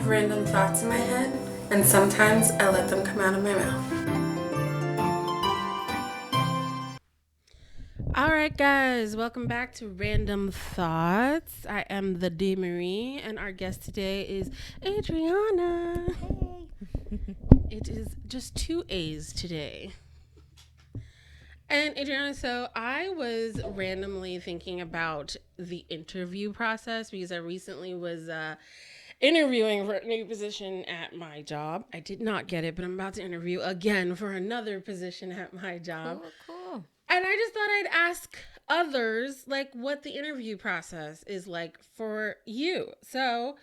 random thoughts in my head, and sometimes I let them come out of my mouth. All right, guys, welcome back to Random Thoughts. I am the D. Marie, and our guest today is Adriana. Hey. It is just two A's today. And Adriana, so I was randomly thinking about the interview process because I recently was interviewing for a new position at my job. I did not get it, but I'm about to interview again for another position at my job. Cool. And I just thought I'd ask others like what the interview process is like for you. So,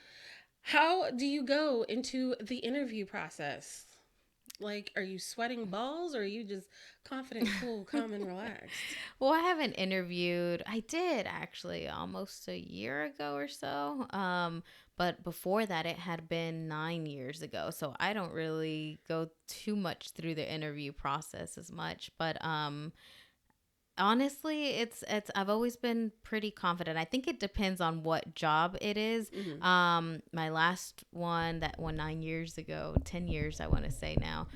how do you go into the interview process? Like, are you sweating balls or are you just confident, cool, calm, and relaxed? Well, I haven't interviewed. I did actually almost a year ago or so. But before that, it had been 9 years ago. So I don't really go too much through the interview process as much. But honestly, it's I've always been pretty confident. I think it depends on what job it is. My last one, that one 9 years ago, 10 years I want to say now,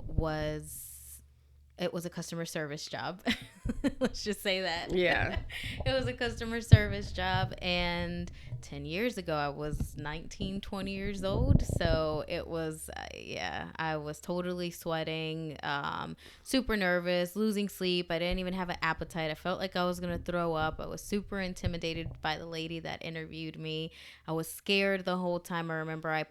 was it was a customer service job. Let's just say that. Yeah. It was a customer service job, and 10 years ago I was 19, 20 years old. So it was I was totally sweating, super nervous, losing sleep. I didn't even have an appetite. I felt like I was going to throw up. I was super intimidated by the lady that interviewed me. I was scared the whole time. I remember I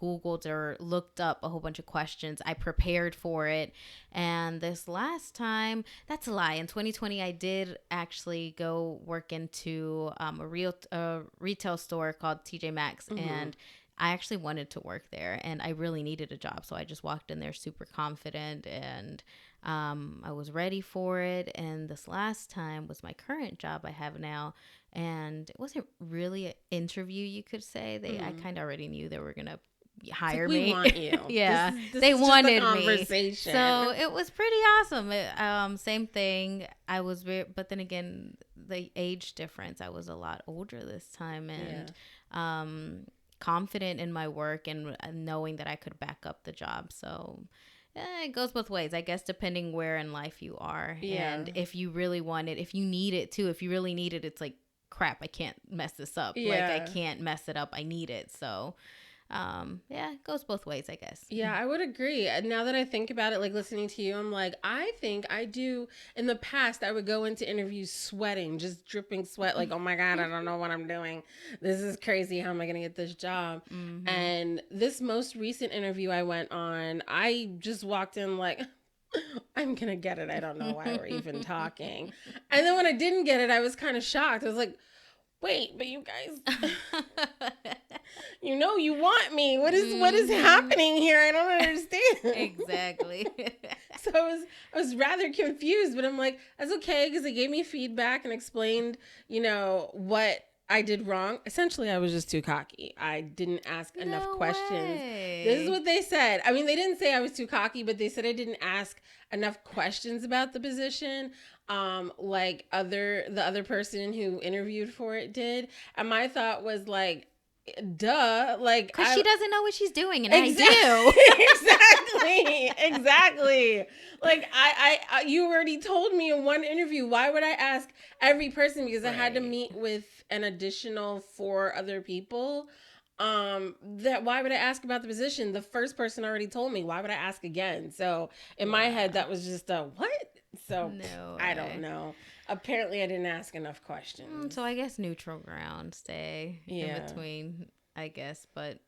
Googled or looked up a whole bunch of questions. I prepared for it. And this last time, that's a lie. In 2020, I did actually go work into a retail store called TJ Maxx, and I actually wanted to work there, and I really needed a job. So I just walked in there super confident, and I was ready for it. And this last time was my current job I have now, and it wasn't really an interview, you could say. I kind of already knew they were gonna hire we me. want you. Yeah, this they is wanted just a me. conversation. So it was pretty awesome. Same thing. I was but then again, the age difference. I was a lot older this time, and confident in my work and knowing that I could back up the job. So it goes both ways, I guess, depending where in life you are. Yeah. And if you really want it, if you need it too, if you really need it, it's like, crap, I can't mess this up. Yeah. Like, I can't mess it up. I need it. So it goes both ways, I guess. Yeah, I would agree. And now that I think about it, like listening to you, I'm like, I think I do. In the past, I would go into interviews sweating, just dripping sweat, like, oh my God, I don't know what I'm doing. This is crazy. How am I going to get this job? And this most recent interview I went on, I just walked in like, I'm going to get it. I don't know why we're even talking. And then when I didn't get it, I was kind of shocked. I was like, wait, but you guys, you want me. What is happening here? I don't understand. Exactly. So I was rather confused, but I'm like, that's okay, because they gave me feedback and explained, what I did wrong. Essentially, I was just too cocky. I didn't ask enough questions. Way. This is what they said. I mean, they didn't say I was too cocky, but they said I didn't ask enough questions about the position, like the other person who interviewed for it did. And my thought was like, duh, like, because she doesn't know what she's doing, and I do. exactly. Like, I you already told me in one interview. Why would I ask every person? Because I had to meet with an additional 4 other people. That why would I ask about the position? The first person already told me. Why would I ask again? So in my head, that was just a what? So No I don't know. Apparently, I didn't ask enough questions. So I guess neutral ground, stay in between, I guess. But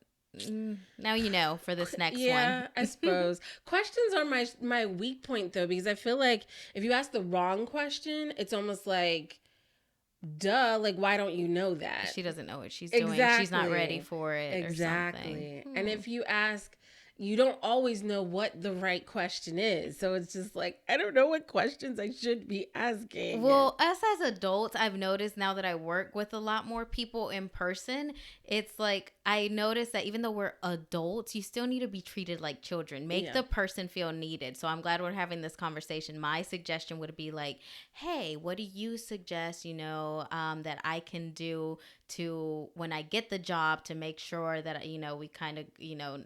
now you know for this next one. Yeah, I suppose. Questions are my weak point, though, because I feel like if you ask the wrong question, it's almost like, duh, like, why don't you know that? She doesn't know what she's doing. She's not ready for it Exactly. or something. And if you ask, you don't always know what the right question is. So it's just like, I don't know what questions I should be asking. Well, us as adults, I've noticed now that I work with a lot more people in person, it's like I noticed that even though we're adults, you still need to be treated like children. Make the person feel needed. So I'm glad we're having this conversation. My suggestion would be like, hey, what do you suggest, that I can do to when I get the job to make sure that, we kind of,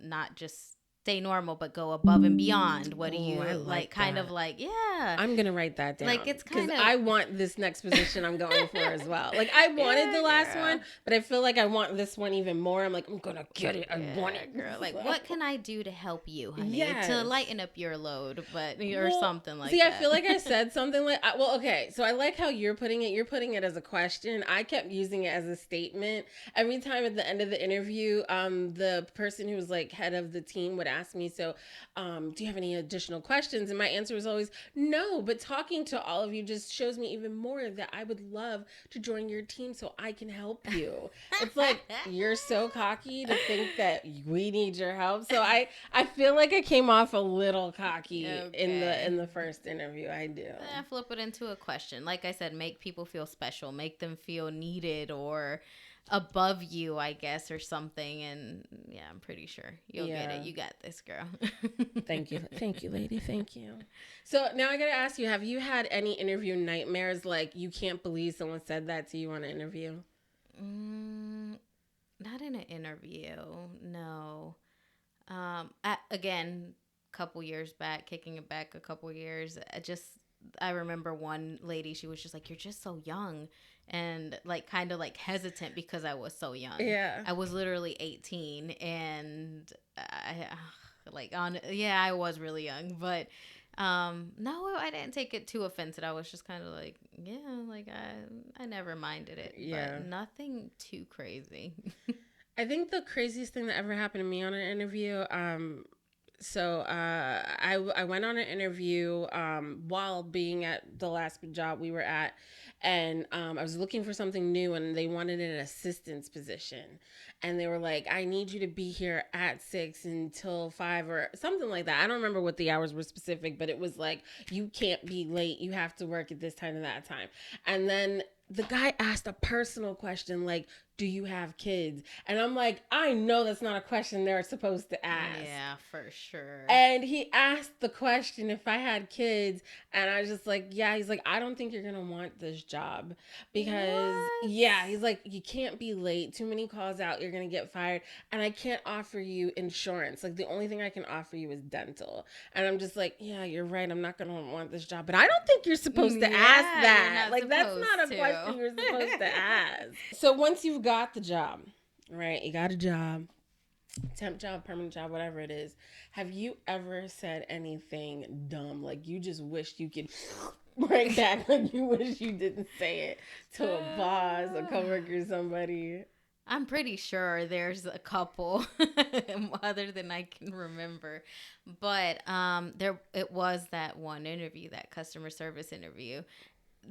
not just stay normal, but go above and beyond. What do you I like? that. Kind of like, yeah. I'm gonna write that down. Like, it's because kind of, I want this next position I'm going for as well. Like, I wanted the last one, but I feel like I want this one even more. I'm like, I'm gonna get it. I want it, girl. Like, what can I do to help you, honey? Yes. To lighten up your load, or something like that. See, that. I feel like I said something like, well, okay. So I like how you're putting it. You're putting it as a question. I kept using it as a statement. Every time at the end of the interview, the person who was like head of the team would ask me, so, do you have any additional questions? And my answer was always no, but talking to all of you just shows me even more that I would love to join your team so I can help you. It's like, you're so cocky to think that we need your help. So I feel like I came off a little cocky in the first interview. I do. Flip it into a question. Like I said, make people feel special, make them feel needed or above you, I guess, or something. And yeah, I'm pretty sure you'll get it. You got this, girl. Thank you, lady. Thank you. So now I gotta ask you: have you had any interview nightmares? Like, you can't believe someone said that to you on an interview? Not in an interview, no. Again, couple years back, kicking it back a couple years, I remember one lady, she was just like, you're just so young, and like kind of like hesitant because I was so young. Yeah. I was literally 18, and I was really young, but no, I didn't take it too offensive. I was just kind of like, yeah, like I never minded it. Yeah. But nothing too crazy. I think the craziest thing that ever happened to me on an interview, I went on an interview while being at the last job we were at, and I was looking for something new, and they wanted an assistance position, and they were like, I need you to be here at 6 until 5 or something like that. I don't remember what the hours were specific, but it was like, you can't be late, you have to work at this time and that time. And then the guy asked a personal question like, do you have kids? And I'm like, I know that's not a question they're supposed to ask. Yeah, for sure. And he asked the question if I had kids, and I was just like, yeah. He's like, I don't think you're gonna want this job because he's like, you can't be late, too many calls out, you're gonna get fired, and I can't offer you insurance. Like, the only thing I can offer you is dental. And I'm just like, yeah, you're right, I'm not gonna want this job, but I don't think you're supposed to ask that. Like, that's not a question you're supposed to ask. So once you've got the job, right, you got a job, temp job, permanent job, whatever it is, have you ever said anything dumb, like you just wished you could right back, like you wish you didn't say it to a boss, a coworker, somebody? I'm pretty sure there's a couple other than I can remember, but it was that one interview, that customer service interview.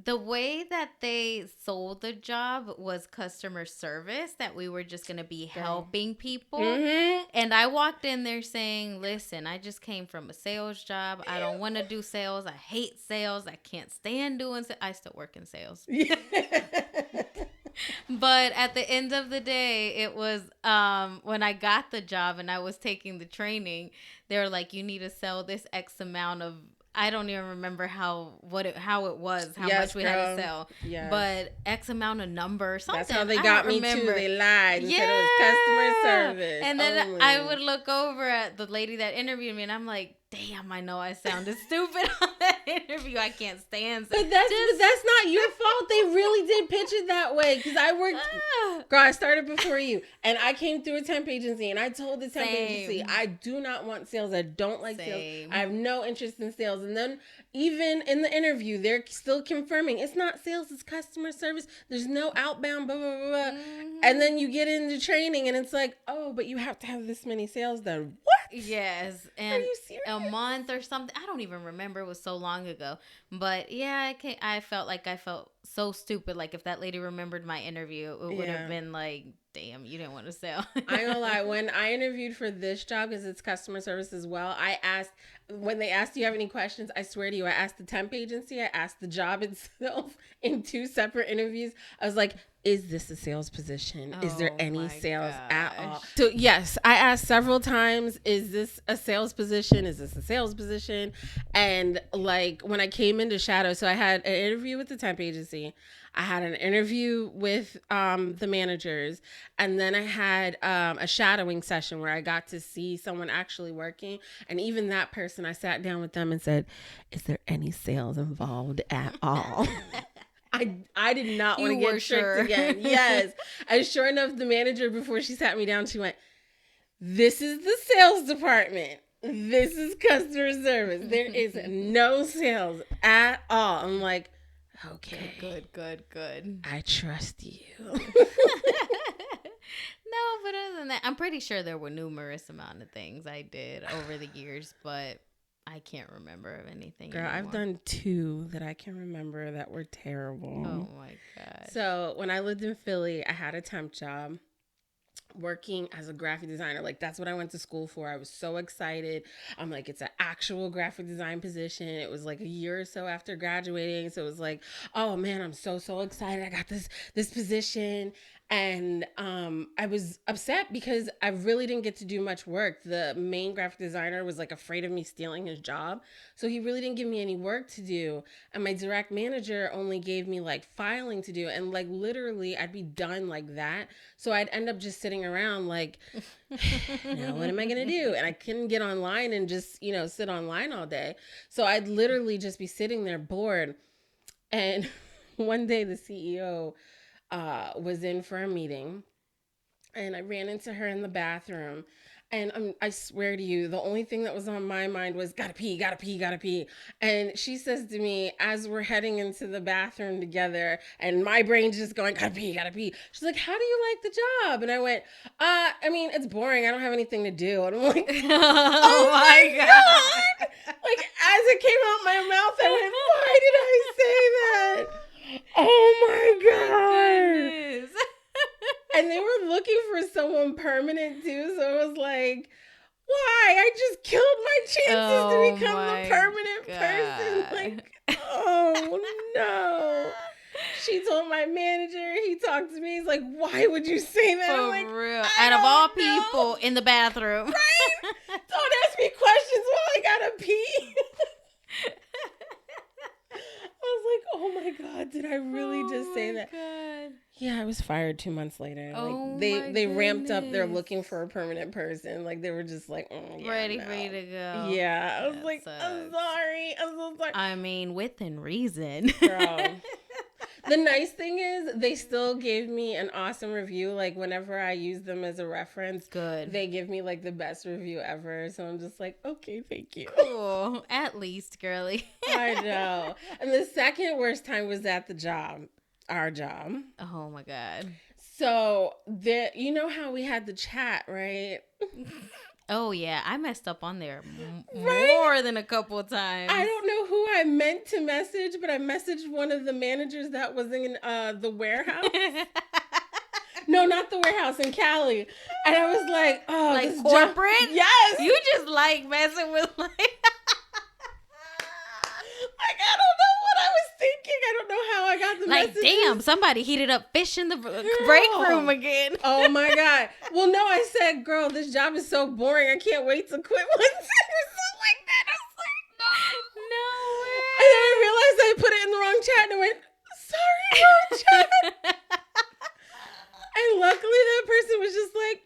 The way that they sold the job was customer service, that we were just going to be helping people. Mm-hmm. And I walked in there saying, listen, I just came from a sales job. I don't want to do sales. I hate sales. I can't stand doing sales. I still work in sales. But at the end of the day, it was when I got the job and I was taking the training, they were like, you need to sell this X amount of, I don't even remember how it was, how much we had to sell. Yes. But X amount of number or something. That's how they got me too. They lied and said it was customer service. And then only. I would look over at the lady that interviewed me and I'm like, damn, I know I sounded stupid on that interview. I can't stand. But that's not your fault. They really did pitch it that way. Because I worked, girl, I started before you, and I came through a temp agency, and I told the temp agency, I do not want sales. I don't like sales. I have no interest in sales. And then even in the interview, they're still confirming it's not sales, it's customer service. There's no outbound, blah blah blah. Mm-hmm. And then you get into training, and it's like, oh, but you have to have this many sales done. What? Yes, and are you serious? A month or something. I don't even remember. It was so long ago. But yeah, I felt so stupid. Like, if that lady remembered my interview, it would have been like, damn, you didn't want to sell. I ain't gonna lie. When I interviewed for this job, because it's customer service as well, when they asked, do you have any questions? I swear to you, I asked the temp agency, I asked the job itself in 2 separate interviews. I was like, is this a sales position? Is there Oh any my sales at all? gosh. So yes, I asked several times, is this a sales position? Is this a sales position? And like when I came into Shadow, so I had an interview with the temp agency. I had an interview with the managers, and then I had a shadowing session where I got to see someone actually working. And even that person, I sat down with them and said, "Is there any sales involved at all?" I did not want to You get were tricked sure. again. Yes. And sure enough, the manager, before she sat me down, she went, "This is the sales department. This is customer service. There is no sales at all." I'm like, okay. Good. I trust you. No, but other than that, I'm pretty sure there were numerous amount of things I did over the years, but I can't remember of anything. Girl, anymore. I've done 2 that I can remember that were terrible. Oh my god. So when I lived in Philly, I had a temp job working as a graphic designer. Like, that's what I went to school for. I was so excited. I'm like, it's an actual graphic design position. It was like a year or so after graduating, so it was like, oh man, I'm so excited. I got this position. And I was upset because I really didn't get to do much work. The main graphic designer was like afraid of me stealing his job, so he really didn't give me any work to do. And my direct manager only gave me like filing to do, and like literally I'd be done like that. So I'd end up just sitting around like, now what am I gonna do? And I couldn't get online and just, sit online all day. So I'd literally just be sitting there bored. And one day the CEO was in for a meeting, and I ran into her in the bathroom. And I swear to you, the only thing that was on my mind was gotta pee, gotta pee, gotta pee. And she says to me, as we're heading into the bathroom together, and my brain's just going, gotta pee, gotta pee. She's like, how do you like the job? And I went, I mean, it's boring. I don't have anything to do. And I'm like, oh my God. Like, as it came out my mouth, I went, why did I say that? Oh my God. Goodness. And they were looking for someone permanent too. So it was like, why? I just killed my chances to become the permanent person. Like, oh no. She told my manager, he talked to me, he's like, why would you say that? For I'm like, real. Out of all people in the bathroom. Right? Don't ask me questions while I gotta pee. I was like, oh my God, did I really just say that? God. Yeah, I was fired 2 months later. Oh Like they ramped up. They're goodness. looking for a permanent person. Like they were just like, yeah, Ready no. for you to go. Yeah, I was That like, I'm sorry. I'm so sorry. I mean, within reason. Girl. The nice thing is they still gave me an awesome review. Like whenever I use them as a reference, Good. they give me like the best review ever. So I'm just like, okay, thank you. Cool. At least, girly. I know. And the second worst time was at the job, our job. Oh my God. So you know how we had the chat, right? Oh yeah, I messed up on there Right? more than a couple of times. I don't know who I meant to message, but I messaged one of the managers that was in the warehouse. No, not the warehouse, in Cali. And I was like, oh, like this corporate? Yes. You just like messing with like Like, I don't know what I was thinking. I don't know how I got the like, messages. damn, somebody heated up fish in the break room again. Oh my God. Well, no, I said, girl, this job is so boring. I can't wait to quit once or something like that. I was like, no. No way. And then I realized I put it in the wrong chat and I went, sorry, wrong chat. And luckily that person was just like,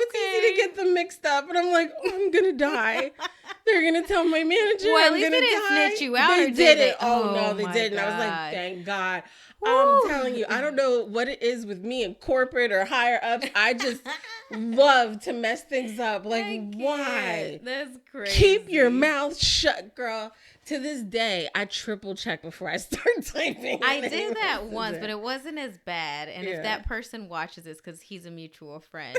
it's easy to get them mixed up. And I'm like, oh, I'm going to die. They're going to tell my manager Well, at I'm least going they to didn't die. snitch you out, They or did didn't. they? Oh, no, Oh, they my didn't. I was like, God. thank God. Woo. I'm telling you, I don't know what it is with me in corporate or higher ups. I just love to mess things up. Like, why? That's crazy. Keep your mouth shut, girl. To this day, I triple check before I start typing. I did that once, but it wasn't as bad. And Yeah. if that person watches this, because he's a mutual friend,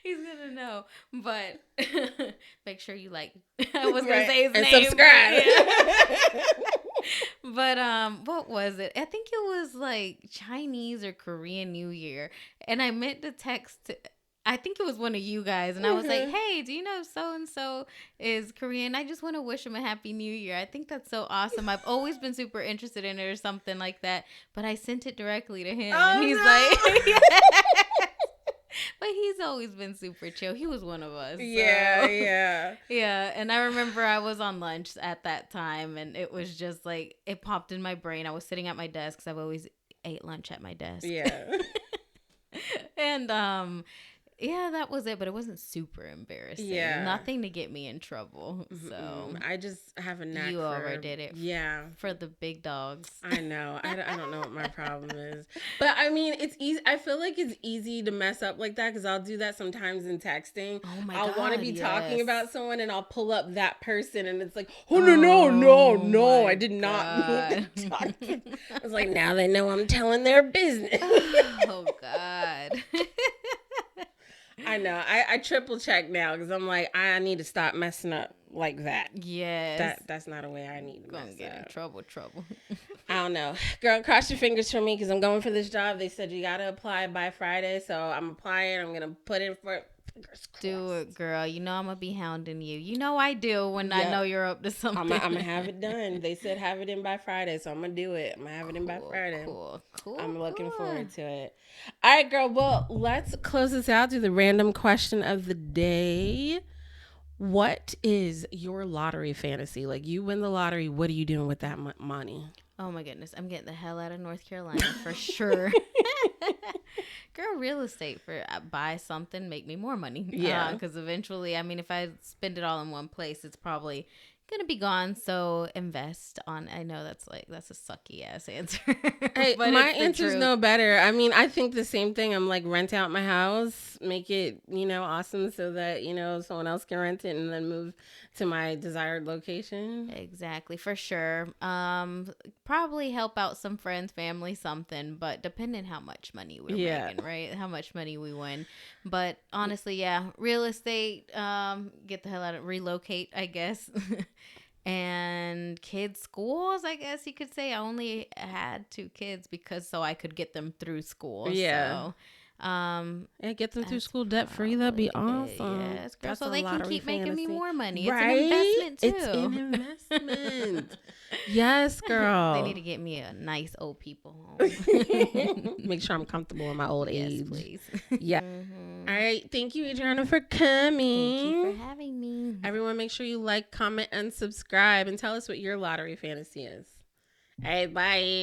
he's gonna know. But make sure you I was gonna say his and name. subscribe. Yeah. But what was it? I think it was like Chinese or Korean New Year, and I meant to text I think it was one of you guys, and I was like, "Hey, do you know so and so is Korean? I just want to wish him a happy New Year. I think that's so awesome. I've always been super interested in it or something like that." But I sent it directly to him, and he's like, Oh "Yeah." But he's always been super chill. He was one of us. no. So. Yeah, yeah. Yeah, and I remember I was on lunch at that time, and it was just like it popped in my brain. I was sitting at my desk because I've always ate lunch at my desk. Yeah. And yeah, that was it, but it wasn't super embarrassing. Yeah. Nothing to get me in trouble. So I just have a knack you for... overdid it. Yeah. For the big dogs. I know. I don't know what my problem is. But I mean, it's easy. I feel like it's easy to mess up like that because I'll do that sometimes in texting. Oh my I'll God, want to be talking yes. about someone and I'll pull up that person and it's like, oh, no. my I did not God. talk. I was like, now they know I'm telling their business. Oh, God. I know. I triple check now because I'm like, I need to stop messing up like that. Yes. That's not a way I need to Gonna mess get up. in trouble. I don't know. Girl, cross your fingers for me because I'm going for this job. They said you got to apply by Friday. So I'm applying. I'm going to put in for it. Fingers crossed. Do it, girl. You know I'm going to be hounding you. You know I do when I know you're up to something. I'm going to have it done. They said have it in by Friday. So I'm going to do it. I'm going to have it in by Friday. Cool. I'm looking forward to it. All right, girl. Well, let's close this out to the random question of the day. What is your lottery fantasy? Like, you win the lottery, what are you doing with that money? Oh my goodness, I'm getting the hell out of North Carolina for sure. Girl, real estate for buy something, make me more money. Yeah. Because eventually, I mean, if I spend it all in one place, it's probably gonna be gone. So invest on. I know that's a sucky ass answer. Hey, but my it's the answer's truth. no better. I mean, I think the same thing. I'm like, rent out my house, make it, awesome so that, someone else can rent it and then move to my desired location. Exactly, for sure. Probably help out some friends, family, something, but depending how much money we're making, right? How much money we win. But honestly, yeah, real estate, get the hell out of relocate, I guess. And kids' schools, I guess you could say. I only had 2 kids so I could get them through school. Yeah. So get them through school debt free. That'd be awesome. Yes, girl. That's So a they can lottery keep making me fantasy. more money. Right? It's an investment too. It's an investment. Yes, girl. They need to get me a nice old people home. Make sure I'm comfortable in my old age. Yes, please. Yeah. All right. Thank you, Ardriana, for coming. Thank you for having me. Everyone, make sure you like, comment, and subscribe, and tell us what your lottery fantasy is. All right. Bye.